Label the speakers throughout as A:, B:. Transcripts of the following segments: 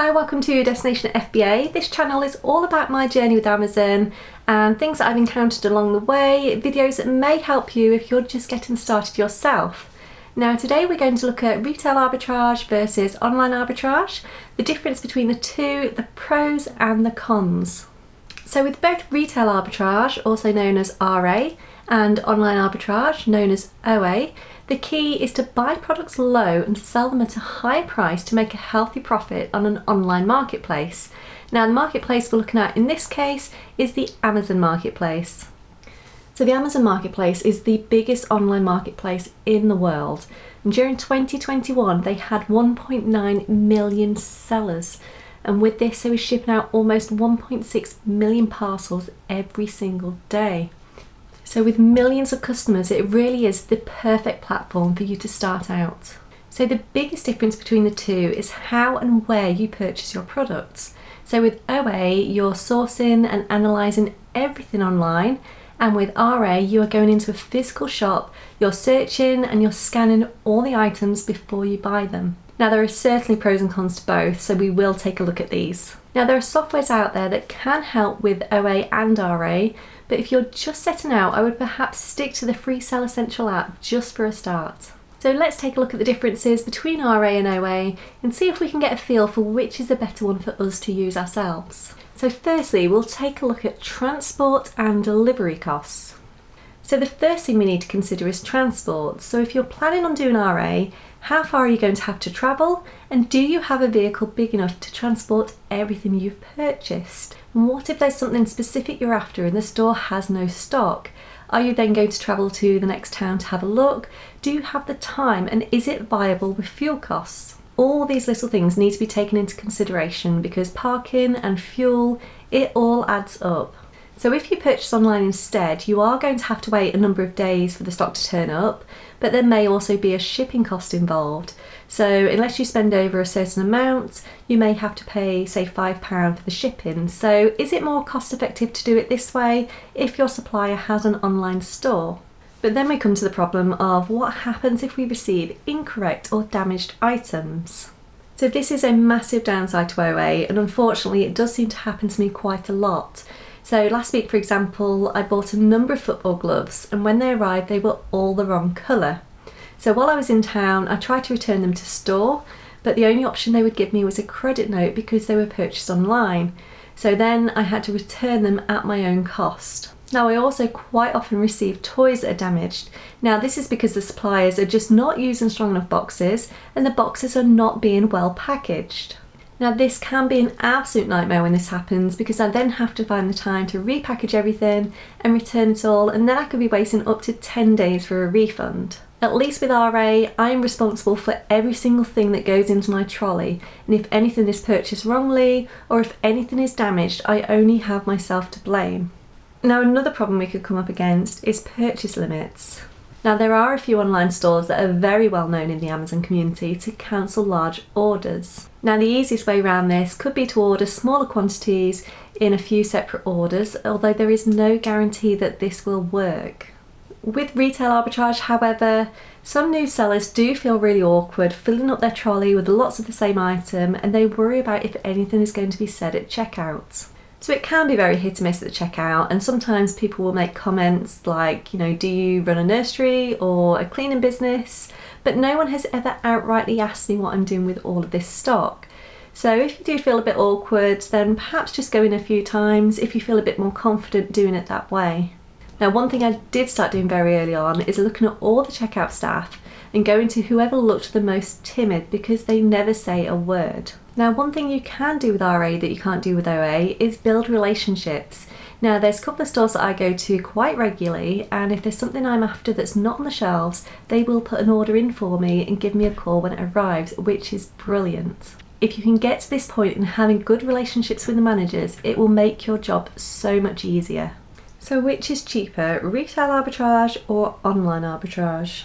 A: Hi, welcome to Destination FBA. This channel is all about my journey with Amazon and things that I've encountered along the way, videos that may help you if you're just getting started yourself. Now today we're going to look at retail arbitrage versus online arbitrage, the difference between the two, the pros and the cons. So with both retail arbitrage, also known as RA, and online arbitrage, known as OA, the key is to buy products low and sell them at a high price to make a healthy profit on an online marketplace. Now the marketplace we're looking at in this case is the Amazon marketplace. So the Amazon marketplace is the biggest online marketplace in the world. And during 2021 they had 1.9 million sellers. And with this they were shipping out almost 1.6 million parcels every single day. So with millions of customers, it really is the perfect platform for you to start out. So the biggest difference between the two is how and where you purchase your products. So with OA, you're sourcing and analysing everything online, and with RA, you are going into a physical shop, you're searching and you're scanning all the items before you buy them. Now there are certainly pros and cons to both, so we will take a look at these. Now there are softwares out there that can help with OA and RA, but if you're just setting out, I would perhaps stick to the free Seller Central app just for a start. So let's take a look at the differences between RA and OA and see if we can get a feel for which is the better one for us to use ourselves. So firstly, we'll take a look at transport and delivery costs. So the first thing we need to consider is transport. So if you're planning on doing RA, how far are you going to have to travel? And do you have a vehicle big enough to transport everything you've purchased? And what if there's something specific you're after and the store has no stock? Are you then going to travel to the next town to have a look? Do you have the time, and is it viable with fuel costs? All these little things need to be taken into consideration because parking and fuel, it all adds up. So if you purchase online instead, you are going to have to wait a number of days for the stock to turn up, but there may also be a shipping cost involved. So unless you spend over a certain amount, you may have to pay, say, £5 for the shipping. So is it more cost effective to do it this way if your supplier has an online store? But then we come to the problem of what happens if we receive incorrect or damaged items. So this is a massive downside to OA, and unfortunately it does seem to happen to me quite a lot. So last week, for example, I bought a number of football gloves, and when they arrived they were all the wrong colour. So while I was in town I tried to return them to store, but the only option they would give me was a credit note because they were purchased online. So then I had to return them at my own cost. Now I also quite often receive toys that are damaged. Now this is because the suppliers are just not using strong enough boxes and the boxes are not being well packaged. Now this can be an absolute nightmare when this happens because I then have to find the time to repackage everything and return it all, and then I could be waiting up to 10 days for a refund. At least with RA, I am responsible for every single thing that goes into my trolley, and if anything is purchased wrongly or if anything is damaged, I only have myself to blame. Now another problem we could come up against is purchase limits. Now there are a few online stores that are very well known in the Amazon community to cancel large orders. Now the easiest way around this could be to order smaller quantities in a few separate orders, although there is no guarantee that this will work. With retail arbitrage, however, some new sellers do feel really awkward filling up their trolley with lots of the same item, and they worry about if anything is going to be said at checkout. So it can be very hit and miss at the checkout, and sometimes people will make comments like, do you run a nursery or a cleaning business? But no one has ever outrightly asked me what I'm doing with all of this stock. So if you do feel a bit awkward, then perhaps just go in a few times if you feel a bit more confident doing it that way. Now one thing I did start doing very early on is looking at all the checkout staff and going to whoever looked the most timid because they never say a word. Now one thing you can do with RA that you can't do with OA is build relationships. Now there's a couple of stores that I go to quite regularly, and if there's something I'm after that's not on the shelves, they will put an order in for me and give me a call when it arrives, which is brilliant. If you can get to this point in having good relationships with the managers, it will make your job so much easier. So which is cheaper, retail arbitrage or online arbitrage?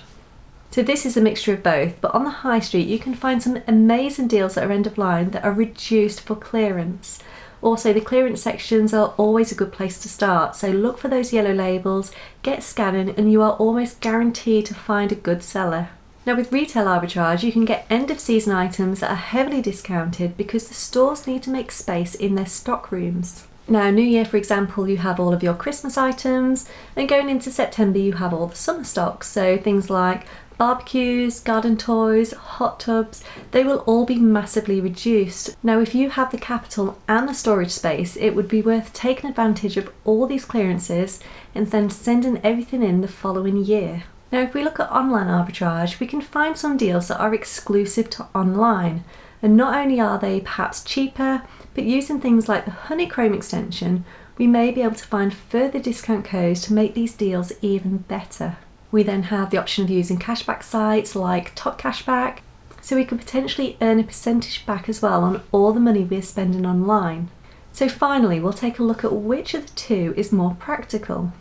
A: So this is a mixture of both, but on the high street you can find some amazing deals that are end of line that are reduced for clearance. Also the clearance sections are always a good place to start, so look for those yellow labels, get scanning, and you are almost guaranteed to find a good seller. Now with retail arbitrage, you can get end of season items that are heavily discounted because the stores need to make space in their stock rooms. Now New Year, for example, you have all of your Christmas items, and going into September you have all the summer stocks, so things like barbecues, garden toys, hot tubs, they will all be massively reduced. Now if you have the capital and the storage space, it would be worth taking advantage of all these clearances and then sending everything in the following year. Now if we look at online arbitrage, we can find some deals that are exclusive to online, and not only are they perhaps cheaper, but using things like the honeycomb extension, we may be able to find further discount codes to make these deals even better. We then have the option of using cashback sites like Top Cashback, so we could potentially earn a percentage back as well on all the money we're spending online. So finally, we'll take a look at which of the two is more practical.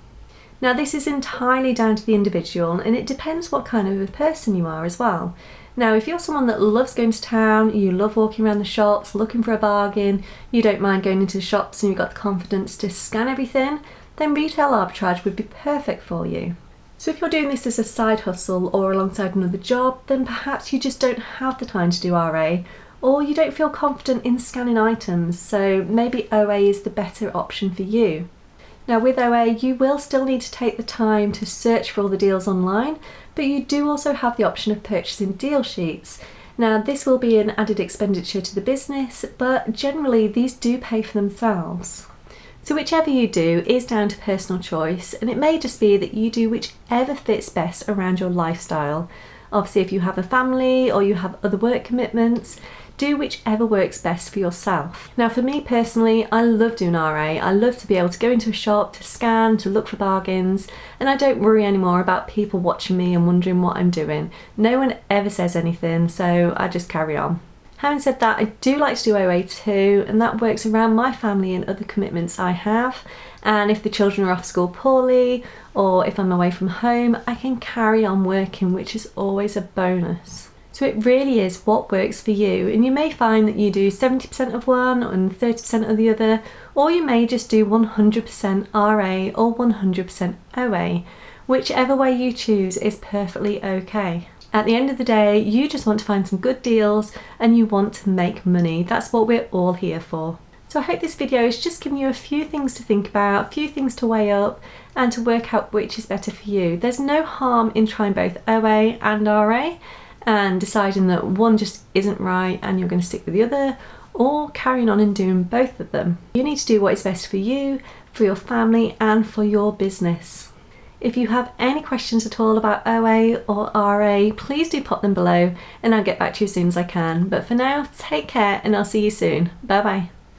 A: Now this is entirely down to the individual, and it depends what kind of a person you are as well. Now if you're someone that loves going to town, you love walking around the shops, looking for a bargain, you don't mind going into the shops and you've got the confidence to scan everything, then retail arbitrage would be perfect for you. So if you're doing this as a side hustle or alongside another job, then perhaps you just don't have the time to do RA, or you don't feel confident in scanning items, so maybe OA is the better option for you. Now with OA, you will still need to take the time to search for all the deals online, but you do also have the option of purchasing deal sheets. Now this will be an added expenditure to the business, but generally these do pay for themselves. So whichever you do is down to personal choice, and it may just be that you do whichever fits best around your lifestyle. Obviously if you have a family or you have other work commitments, do whichever works best for yourself. Now for me personally, I love doing RA. I love to be able to go into a shop, to scan, to look for bargains, and I don't worry anymore about people watching me and wondering what I'm doing. No one ever says anything, so I just carry on. Having said that, I do like to do OA too, and that works around my family and other commitments I have. And if the children are off school poorly, or if I'm away from home, I can carry on working, which is always a bonus. So it really is what works for you, and you may find that you do 70% of one and 30% of the other, or you may just do 100% RA or 100% OA. Whichever way you choose is perfectly okay. At the end of the day, you just want to find some good deals and you want to make money. That's what we're all here for. So I hope this video has just given you a few things to think about, a few things to weigh up, and to work out which is better for you. There's no harm in trying both OA and RA and deciding that one just isn't right and you're going to stick with the other, or carrying on and doing both of them. You need to do what is best for you, for your family, and for your business. If you have any questions at all about OA or RA, please do pop them below and I'll get back to you as soon as I can. But for now, take care and I'll see you soon. Bye bye.